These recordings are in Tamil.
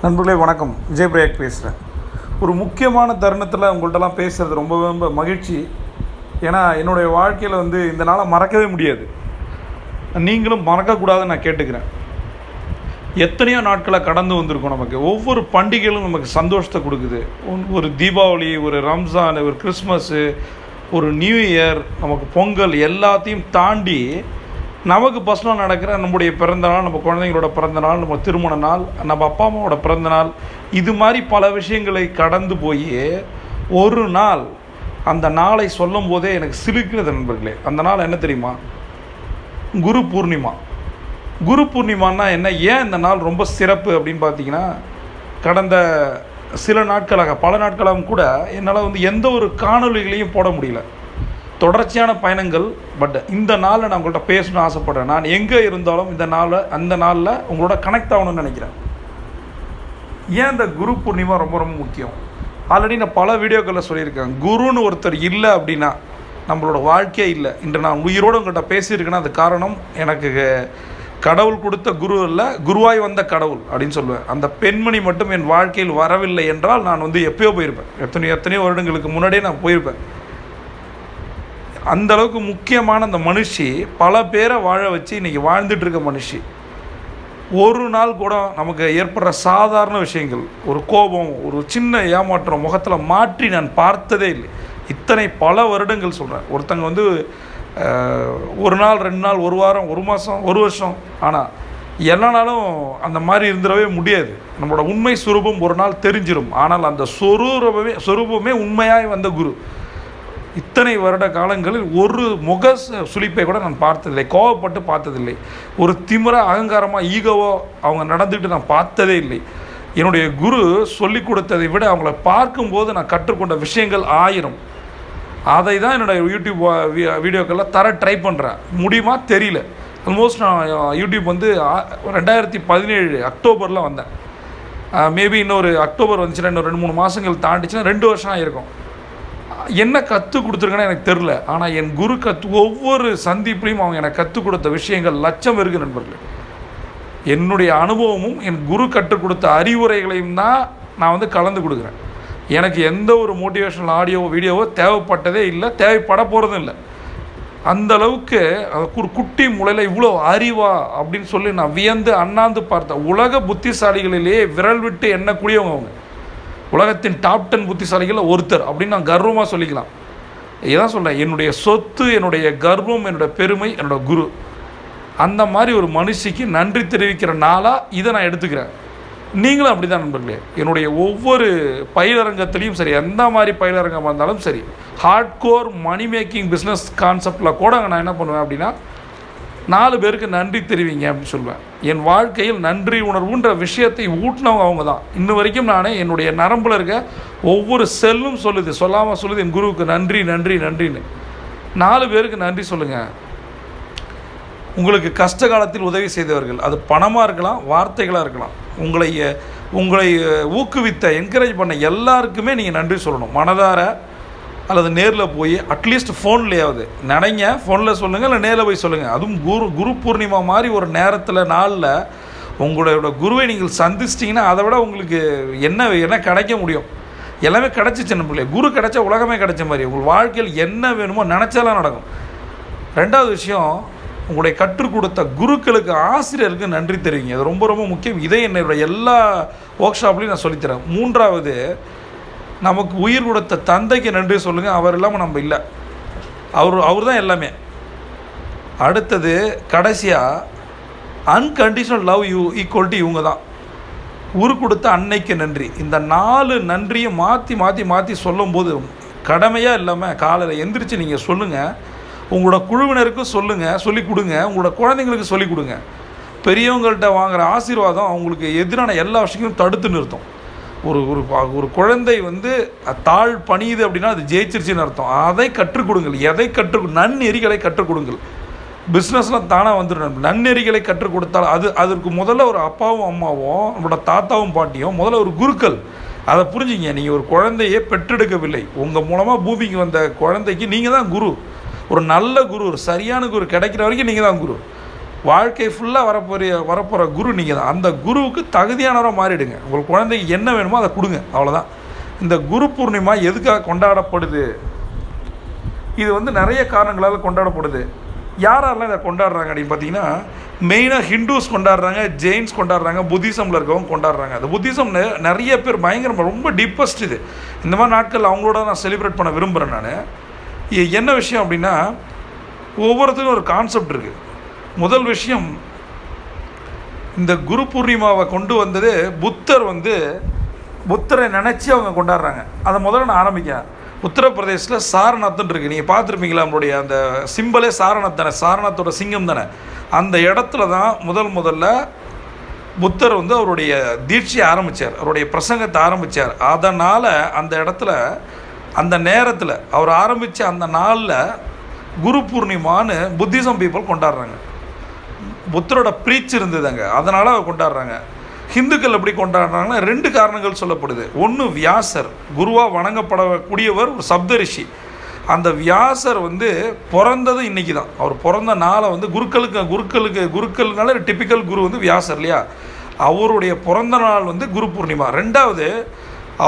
நண்பர்களே வணக்கம். விஜய் பிரயாக் பேசுகிறேன். ஒரு முக்கியமான தருணத்தில் உங்கள்கிட்டலாம் பேசுகிறது ரொம்ப மகிழ்ச்சி. ஏன்னா என்னுடைய வாழ்க்கையில் இந்த நாளை மறக்கவே முடியாது. நீங்களும் மறக்கக்கூடாதுன்னு நான் கேட்டுக்கிறேன். எத்தனையோ நாட்களை கடந்து வந்திருக்கோம். நமக்கு ஒவ்வொரு பண்டிகைகளும் நமக்கு சந்தோஷத்தை கொடுக்குது. ஒரு தீபாவளி, ஒரு ரம்ஜான், ஒரு கிறிஸ்மஸ்ஸு, ஒரு நியூ இயர், நமக்கு பொங்கல் எல்லாத்தையும் தாண்டி நமக்கு பர்சனலாக நடக்கிற நம்முடைய பிறந்தநாள், நம்ம குழந்தைங்களோட பிறந்தநாள், நம்ம திருமண நாள், நம்ம அப்பா அம்மாவோட பிறந்தநாள், இது மாதிரி பல விஷயங்களை கடந்து போய் ஒரு நாள் அந்த நாளை சொல்லும் போதே எனக்கு சிலுக்கிறது நண்பர்களே. அந்த நாள் என்ன தெரியுமா? குரு பூர்ணிமா. குரு பூர்ணிமான்னா என்ன, ஏன் இந்த நாள் ரொம்ப சிறப்பு அப்படின்னு பார்த்தீங்கன்னா, கடந்த சில நாட்களாக பல நாட்களாகவும் கூட என்னால் எந்த ஒரு காணொலிகளையும் போட முடியல. தொடர்ச்சியான பயணங்கள். பட் இந்த நாளில் நான் உங்கள்கிட்ட பேசணும்னு ஆசைப்பட்றேன். நான் எங்கே இருந்தாலும் அந்த நாளில் உங்களோட கனெக்ட் ஆகணும்னு நினைக்கிறேன். ஏன் இந்த குரு பூர்ணிமா ரொம்ப முக்கியம்? ஆல்ரெடி நான் பல வீடியோக்களில் சொல்லியிருக்கேன். குருன்னு ஒருத்தர் இல்லை அப்படின்னா நம்மளோட வாழ்க்கையே இல்லை. இன்று நான் உயிரோடு உங்கள்கிட்ட பேசியிருக்கேன்னா அது காரணம் எனக்கு கடவுள் கொடுத்த குரு இல்லை, குருவாய் வந்த கடவுள் அப்படின்னு சொல்லுவேன். அந்த பெண்மணி மட்டும் என் வாழ்க்கையில் வரவில்லை என்றால் நான் எப்பயோ போயிருப்பேன். எத்தனையோ வருடங்களுக்கு முன்னாடியே நான் போயிருப்பேன். அந்த அளவுக்கு முக்கியமான அந்த மனுஷி பல பேரை வாழ வச்சு இன்றைக்கி வாழ்ந்துட்டுருக்க மனுஷி. ஒரு நாள் கூட நமக்கு ஏற்படுற சாதாரண விஷயங்கள், ஒரு கோபம், ஒரு சின்ன ஏமாற்றம் முகத்தில் மாற்றி நான் பார்த்ததே இல்லை. இத்தனை பல வருடங்கள் சொல்கிறேன். ஒருத்தங்க ஒரு நாள், 2 நாள், ஒரு வாரம், ஒரு மாதம், ஒரு வருஷம், ஆனால் எல்லா நாளும் அந்த மாதிரி இருந்துடவே முடியாது. நம்மளோட உண்மை சுரூபம் ஒரு நாள் தெரிஞ்சிடும். ஆனால் அந்த சொரூபமே உண்மையாக வந்த குரு. இத்தனை வருட காலங்களில் ஒரு முக சுளிப்பை கூட நான் பார்த்ததில்லை. கோவப்பட்டு பார்த்ததில்லை. ஒரு திமிரா, அகங்காரமாக, ஈகோவோ அவங்க நடந்துக்கிட்டு நான் பார்த்ததே இல்லை. என்னுடைய குரு சொல்லிக் கொடுத்ததை விட அவங்கள பார்க்கும்போது நான் கற்றுக்கொண்ட விஷயங்கள் 1000. அதை தான் என்னோடய யூடியூப் வீடியோக்களில் தர ட்ரை பண்ணுறேன். முடியுமா தெரியல. ஆல்மோஸ்ட் நான் யூடியூப் 2017 அக்டோபரில் வந்தேன். மேபி இன்னொரு அக்டோபர் வந்துச்சுன்னா இன்னும் 2-3 மாதங்கள் தாண்டிச்சுன்னா 2 வருஷம் ஆகிருக்கும். என்ன கற்றுக் கொடுத்துருக்கேன்னு எனக்கு தெரில. ஆனால் என் குரு ஒவ்வொரு சந்திப்புலையும் அவங்க எனக்கு கற்றுக் கொடுத்த விஷயங்கள் லட்சம் இருக்குது நண்பர்களே. என்னுடைய அனுபவமும் என் குரு கற்றுக் கொடுத்த அறிவுரைகளையும் தான் நான் கலந்து கொடுக்குறேன். எனக்கு எந்த ஒரு மோட்டிவேஷனல் ஆடியோவோ வீடியோவோ தேவைப்பட்டதே இல்லை, தேவைப்பட போகிறதும் இல்லை. அந்த அளவுக்கு ஒரு குட்டி முளையில் இவ்வளோ அறிவா அப்படின்னு சொல்லி நான் வியந்து அண்ணாந்து பார்த்தேன். உலக புத்திசாலிகளிலேயே விரல் விட்டு எண்ணக்கூடியவங்க அவங்க. உலகத்தின் டாப் 10 புத்திசாலிகளில் ஒருத்தர் அப்படின்னு நான் கர்வமாக சொல்லிக்கலாம். இதான் சொல்கிறேன். என்னுடைய சொத்து, என்னுடைய கர்வம், என்னோடய பெருமை என்னோடய குரு. அந்த மாதிரி ஒரு மனுஷிக்கு நன்றி தெரிவிக்கிற நாளாக இதை நான் எடுத்துக்கிறேன். நீங்களும் அப்படி தான் நண்பர்களே. என்னுடைய ஒவ்வொரு பயிலரங்கத்துலேயும் சரி, எந்த மாதிரி பயிலரங்கமாக இருந்தாலும் சரி, ஹார்ட்கோர் மணி மேக்கிங் பிஸ்னஸ் கான்செப்டில் கூட நான் என்ன பண்ணுவேன் அப்படின்னா, 4 பேருக்கு நன்றி தெரிவிங்க அப்படின்னு சொல்லுவேன். என் வாழ்க்கையில் நன்றி உணர்வுன்ற விஷயத்தை ஊட்டினவங்க அவங்க தான். இன்ன வரைக்கும் நானே என்னுடைய நரம்பில் இருக்க ஒவ்வொரு செல்லும் சொல்லாமல் சொல்லுது என் குருவுக்கு நன்றி நன்றி நன்றின்னு. 4 பேருக்கு நன்றி சொல்லுங்கள். உங்களுக்கு கஷ்ட காலத்தில் உதவி செய்தவர்கள், அது பணமாக இருக்கலாம், வார்த்தைகளாக இருக்கலாம், உங்களை ஊக்குவித்த, என்கரேஜ் பண்ண எல்லாருக்குமே நீங்கள் நன்றி சொல்லணும். மனதார அல்லது நேரில் போய் அட்லீஸ்ட் ஃபோன்லேயாவது நினைங்க. ஃபோனில் சொல்லுங்கள், இல்லை நேரில் போய் சொல்லுங்கள். அதுவும் குரு பூர்ணிமா மாதிரி ஒரு நேரத்தில், நாளில் உங்களோட குருவை நீங்கள் சந்திச்சிட்டிங்கன்னா அதை விட உங்களுக்கு என்ன கிடைக்க முடியும்? எல்லாமே கிடச்சிச்சு நம்மளே. குரு கிடைச்சா உலகமே கிடைச்ச மாதிரி. உங்கள் வாழ்க்கையில் என்ன வேணுமோ நினச்சாலாம் நடக்கும். 2வது விஷயம், உங்களுடைய கற்றுக் கொடுத்த குருக்களுக்கு, ஆசிரியருக்கு நன்றி தெரிவிங்க. அது ரொம்ப முக்கியம். இதை என்னோட எல்லா ஒர்க் ஷாப்லேயும் நான் சொல்லித்தரேன். 3வது, நமக்கு உயிர் கொடுத்த தந்தைக்கு நன்றி சொல்லுங்கள். அவர் இல்லாமல் நம்ம இல்லை. அவர் தான் எல்லாமே. அடுத்தது, கடைசியாக, அன்கண்டிஷனல் லவ் ஈக்குவல் டு இவங்க தான். உரு கொடுத்த அன்னைக்கு நன்றி. இந்த 4 நன்றியை மாற்றி சொல்லும்போது, கடமையாக இல்லாமல் காலையில் எந்திரிச்சு நீங்கள் சொல்லுங்கள். உங்களோட குழுவினருக்கும் சொல்லிக் கொடுங்க. உங்களோட குழந்தைங்களுக்கு சொல்லிக் கொடுங்க. பெரியவங்கள்ட்ட வாங்குகிற ஆசீர்வாதம் அவங்களுக்கு எதிரான எல்லா விஷயங்களும் தடுத்து நிறுத்தும். ஒரு குழந்தை தாழ் பணியுது அப்படின்னா அது ஜெயிச்சிருச்சுன்னு அர்த்தம். அதை கற்றுக் கொடுங்கள். நன்னெறிகளை கற்றுக் கொடுங்கள். பிஸ்னஸ்லாம் தானாக வந்துடும். நன்னெறிகளை கற்றுக் கொடுத்தால் அதற்கு முதல்ல ஒரு அப்பாவும் அம்மாவும், நம்மளோட தாத்தாவும் பாட்டியும் முதல்ல ஒரு குருக்கள். அதை புரிஞ்சுங்க. நீங்கள் ஒரு குழந்தையை பெற்றெடுக்கவில்லை. உங்கள் மூலமாக பூமிக்கு வந்த குழந்தைக்கு நீங்கள் தான் குரு. ஒரு நல்ல குரு, ஒரு சரியான குரு கிடைக்கிற வரைக்கும் நீங்கள் தான் குரு. வாழ்க்கை ஃபுல்லாக வரப்போகிற குரு நீங்கள் தான். அந்த குருவுக்கு தகுதியானவராக மாறிடுங்க. உங்களுக்கு குழந்தைக்கு என்ன வேணுமோ அதை கொடுங்க, அவ்வளோதான். இந்த குரு பூர்ணிமா எதுக்காக கொண்டாடப்படுது? இது வந்து நிறைய காரணங்களால் கொண்டாடப்படுது. யாரெல்லாம் இதை கொண்டாடுறாங்க அப்படின்னு பார்த்தீங்கன்னா, மெயினாக ஹிந்துஸ் கொண்டாடுறாங்க, ஜெயின்ஸ் கொண்டாடுறாங்க, புத்திசமில் இருக்கவங்க கொண்டாடுறாங்க. அந்த புத்திசம் நிறைய பேர் பயங்கரமாக ரொம்ப டீப்பஸ்ட். இது இந்த மாதிரி நாட்கள் அவங்களோட நான் செலிப்ரேட் பண்ண விரும்புகிறேன். நான் என்ன விஷயம் அப்படின்னா, ஒவ்வொருத்தருக்கும் ஒரு கான்செப்ட் இருக்குது. முதல் விஷயம், இந்த குரு பூர்ணிமாவை கொண்டு வந்தது புத்தரை நினச்சி அவங்க கொண்டாடுறாங்க. அதை முதல்ல நான் ஆரம்பிக்கிறேன். உத்தரப்பிரதேசில் சாரநாத்ன்னு இருக்குது, நீங்கள் பார்த்துருப்பீங்களா? நம்மளுடைய அந்த சிம்பலே சாரநாத் தானே, சாரநாத்தோட சிங்கம் தானே. அந்த இடத்துல தான் முதல்ல புத்தர் வந்து அவருடைய தீட்சையை ஆரம்பித்தார், அவருடைய பிரசங்கத்தை ஆரம்பித்தார். அதனால் அந்த இடத்துல அந்த நேரத்தில் அவர் ஆரம்பித்த அந்த நாளில் குரு பூர்ணிமான்னு புத்திசம் பீப்புள் கொண்டாடுறாங்க. புத்தரோட ப்ரீச் இருந்தது அங்கே, அதனால் அவர் கொண்டாடுறாங்க. ஹிந்துக்கள் எப்படி கொண்டாடுறாங்கன்னா 2 காரணங்கள் சொல்லப்படுது. ஒன்று, வியாசர் குருவாக வணங்கப்படக்கூடியவர், ஒரு சப்தரிஷி. அந்த வியாசர் வந்து பிறந்தது இன்றைக்கி தான். அவர் பிறந்த நாளை வந்து குருக்கள்னால டிப்பிக்கல் குரு வந்து வியாசர் இல்லையா, அவருடைய பிறந்த நாள் வந்து குரு பூர்ணிமா. 2வது,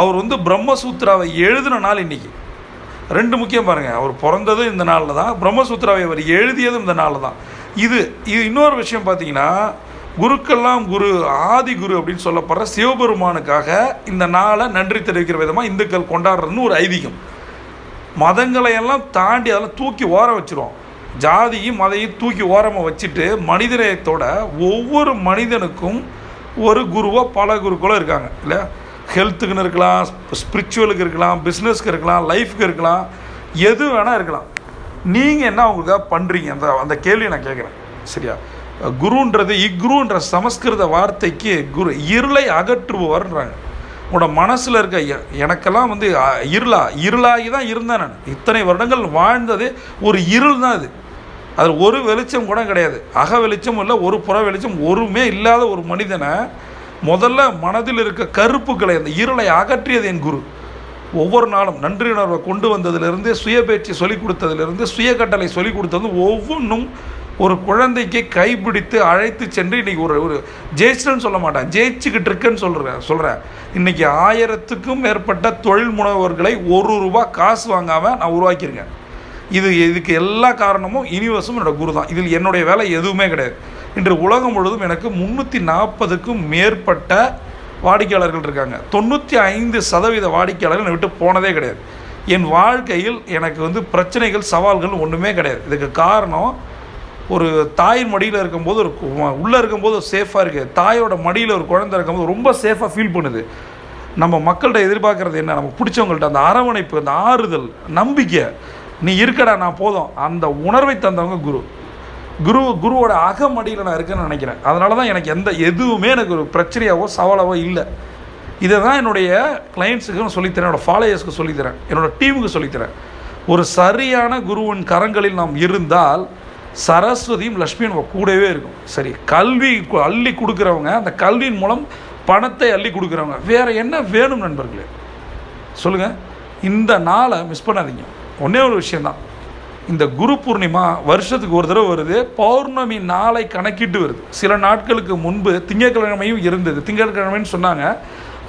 அவர் வந்து பிரம்மசூத்ராவை எழுதின நாள் இன்றைக்கி. 2 முக்கியம் பாருங்கள். அவர் பிறந்தது இந்த நாளில் தான், பிரம்மசூத்ராவை அவர் எழுதியதும் இந்த நாளில் தான். இது இன்னொரு விஷயம் பார்த்தீங்கன்னா, குருக்கெல்லாம் குரு, ஆதி குரு அப்படின்னு சொல்லப்படுற சிவபெருமானுக்காக இந்த நாளை நன்றி தெரிவிக்கிற விதமாக இந்துக்கள் கொண்டாடுறதுன்னு ஒரு ஐதீகம். மதங்களையெல்லாம் தாண்டி அதெல்லாம் தூக்கி ஓர வச்சுருவோம். ஜாதியும் மதையும் தூக்கி ஓரமாக வச்சுட்டு மனிதநேயத்தோட ஒவ்வொரு மனிதனுக்கும் ஒரு குருவோ பல குருக்களோ இருக்காங்க இல்லையா. ஹெல்த்துக்குன்னு இருக்கலாம், ஸ்பிரிச்சுவலுக்கு இருக்கலாம், பிஸ்னஸ்க்கு இருக்கலாம், லைஃப்க்கு இருக்கலாம், எது வேணால் இருக்கலாம். நீங்கள் என்ன அவங்களுக்காக பண்ணுறீங்க? அந்த கேள்வியை நான் கேட்குறேன். சரியா? குருன்றது இக்ருன்ற சமஸ்கிருத வார்த்தைக்கு குரு, இருளை அகற்றுபவர்ன்றாங்க. உங்களோட மனசில் இருக்க எனக்கெல்லாம் வந்து இருளாகி தான் இருந்தேன் நான். இத்தனை வருடங்கள் வாழ்ந்தது ஒரு இருள் தான். அது ஒரு வெளிச்சம் கூட கிடையாது, அக வெளிச்சம் இல்லை, ஒரு புற வெளிச்சம் ஒருமே இல்லாத ஒரு மனிதனை முதல்ல மனதில் இருக்க கருப்புக்களை, அந்த இருளை அகற்றியது என் குரு. ஒவ்வொரு நாளும் நன்றி உணர்வை கொண்டு வந்ததிலிருந்து, சுய பேச்சு சொல்லிக் கொடுத்ததிலிருந்து, சுய கட்டளை சொல்லிக் கொடுத்தது ஒவ்வொன்றும் ஒரு குழந்தைக்கு கைப்பிடித்து அழைத்து சென்று இன்றைக்கி ஒரு ஜெயிச்சிட்டேன்னு சொல்ல மாட்டேன், ஜெயிச்சுக்கிட்டு இருக்கேன்னு சொல்கிறேன். இன்றைக்கி 1000க்கும் மேற்பட்ட தொழில் முனைவர்களை ₹1 காசு வாங்காமல் நான் உருவாக்கியிருக்கேன். இதுக்கு எல்லா காரணமும் யூனிவர்ஸும் என்னோடய குரு தான். இதில் என்னுடைய வேலை எதுவுமே கிடையாது. இன்று உலகம் முழுவதும் எனக்கு 340க்கும் மேற்பட்ட வாடிக்கையாளர்கள் இருக்காங்க. 95% வாடிக்கையாளர்கள் என்னை விட்டு போனதே கிடையாது. என் வாழ்க்கையில் எனக்கு வந்து பிரச்சனைகள், சவால்கள் ஒன்றுமே கிடையாது. இதுக்கு காரணம், ஒரு தாயின் மடியில் இருக்கும்போது உள்ளே இருக்கும்போது சேஃபாக இருக்குது. தாயோட மடியில் ஒரு குழந்தை இருக்கும்போது ரொம்ப சேஃபாக ஃபீல் பண்ணுது. நம்ம மக்கள்கிட்ட எதிர்பார்க்குறது என்ன? நமக்கு பிடிச்சவங்கள்ட்ட அந்த அரவணைப்பு, அந்த ஆறுதல், நம்பிக்கை, நீ இருக்கடா நான் போதும், அந்த உணர்வை தந்தவங்க குருவோட அகமடியில் நான் இருக்கேன்னு நினைக்கிறேன். அதனால தான் எனக்கு எதுவுமே எனக்கு ஒரு பிரச்சனையாவோ சவாலாவோ இல்லை. இதை தான் என்னுடைய கிளைண்ட்ஸுக்கு சொல்லித்தரேன், என்னோடய ஃபாலோயர்ஸ்க்கு சொல்லித்தரேன், என்னோடய டீமுக்கு சொல்லித்தரேன். ஒரு சரியான குருவின் கரங்களில் நாம் இருந்தால் சரஸ்வதியும் லக்ஷ்மியும் நம்ம கூடவே இருக்கும். சரி, கல்வி அள்ளி கொடுக்குறவங்க, அந்த கல்வியின் மூலம் பணத்தை அள்ளி கொடுக்குறவங்க, வேறு என்ன வேணும் நண்பர்களே சொல்லுங்கள். இந்த நாளை மிஸ் பண்ணாதீங்க. ஒன்றே ஒரு விஷயந்தான், இந்த குரு பூர்ணிமா வருஷத்துக்கு ஒரு தடவை வருது. பௌர்ணமி நாளை கணக்கிட்டு வருது. சில நாட்களுக்கு முன்பு திங்கட்கிழமையும் இருந்தது, திங்கட்கிழமைன்னு சொன்னாங்க.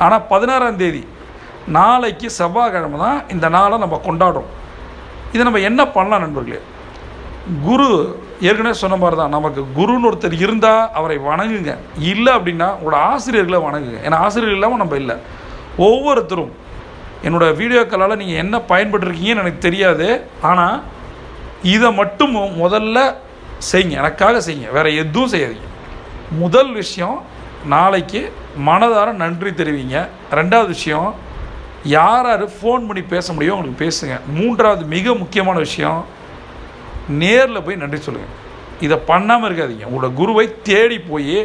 ஆனால் 16ஆம் தேதி நாளைக்கு செவ்வாய்க்கிழமை தான் இந்த நாளை நம்ம கொண்டாடுறோம். இதை நம்ம என்ன பண்ணலாம் நண்பர்களே? குரு ஏற்கனவே சொன்ன மாதிரி தான், நமக்கு குருன்னு ஒருத்தர் இருந்தால் அவரை வணங்குங்க. இல்லை அப்படின்னா உங்களோட ஆசிரியர்களை வணங்குங்க. ஏன்னா ஆசிரியர்கள் இல்லாமல் நம்ம இல்லை. ஒவ்வொருத்தரும் என்னோடய வீடியோக்களால் நீங்கள் என்ன பயன்பட்டுருக்கீங்கன்னு எனக்கு தெரியாது. ஆனால் இதை மட்டும் முதல்ல செய்யுங்க, எனக்காக செய்யுங்க, வேறு எதுவும் செய்யாதீங்க. முதல் விஷயம், நாளைக்கு மனதார நன்றி தெரிவிங்க. 2வது விஷயம், யார் ஃபோன் பண்ணி பேச முடியும் உங்களுக்கு பேசுங்க. 3வது மிக முக்கியமான விஷயம், நேரில் போய் நன்றி சொல்லுங்கள். இதை பண்ணாமல் இருக்காதீங்க. உங்களோட குருவை தேடி போய்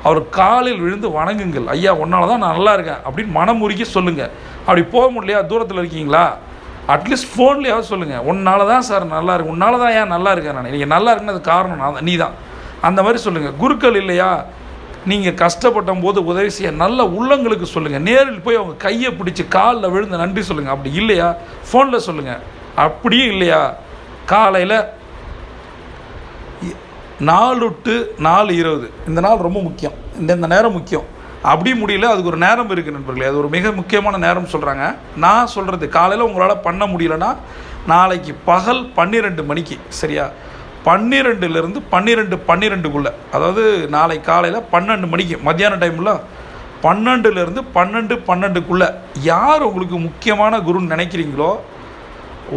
அவர் காலில் விழுந்து வணங்குங்கள். ஐயா உன்னால தான் நான் நல்லா இருக்கேன் அப்படின்னு மனமுருகி சொல்லுங்கள். அப்படி போக முடியலையா, தூரத்தில் இருக்கீங்களா, அட்லீஸ்ட் ஃபோன்லேயாவது சொல்லுங்கள். உன்னால தான் சார் நல்லா இருக்கு, உன்னால தான் ஏன் நல்லா இருக்கேன் நான், நீங்கள் நல்லா இருக்குன்னு அது காரணம் நீ தான், அந்த மாதிரி சொல்லுங்கள். குருக்கள் இல்லையா, நீங்கள் கஷ்டப்பட்ட போது உதவி செய்ய நல்ல உள்ளங்களுக்கு சொல்லுங்கள். நேரில் போய் அவங்க கையை பிடிச்சி காலில் விழுந்து நன்றி சொல்லுங்கள். அப்படி இல்லையா ஃபோனில் சொல்லுங்கள். அப்படியும் இல்லையா காலையில் 4 to 4:20 இந்த நாள் ரொம்ப முக்கியம். இந்த நேரம் முக்கியம். அப்படி முடியல, அதுக்கு ஒரு நேரம் இருக்குது நண்பர்களே. அது ஒரு மிக முக்கியமான நேரம் சொல்கிறாங்க. நான் சொல்கிறது, காலையில் உங்களால் பண்ண முடியலன்னா நாளைக்கு பகல் 12 மணிக்கு, சரியா, 12லேருந்து 12:12க்குள்ளே, அதாவது நாளை காலையில் 12 மணிக்கு, மத்தியான டைமில் 12லேருந்து 12:12க்குள்ளே யார் உங்களுக்கு முக்கியமான குருன்னு நினைக்கிறீங்களோ,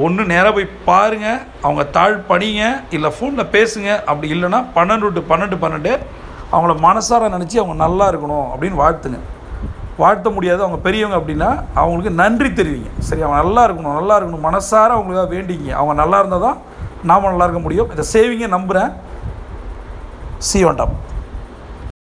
ஒன்று நேராக போய் பாருங்கள், அவங்க தாழ் பணிங்க, இல்லை ஃபோனில் பேசுங்க. அப்படி இல்லைன்னா 12 to 12:12 அவங்கள மனசார நினச்சி அவங்க நல்லா இருக்கணும் அப்படின்னு வாழ்த்துங்க. வாழ்த்த முடியாது, அவங்க பெரியவங்க அப்படின்னா அவங்களுக்கு நன்றி தெரிவிங்க. சரி, அவங்க நல்லா இருக்கணும் மனசார அவங்களுக்காக வேண்டிங்க. அவங்க நல்லா இருந்தால் தான் நாம் நல்லா இருக்க முடியும். இதை சேவிங்க, நம்புகிறேன். See you on top.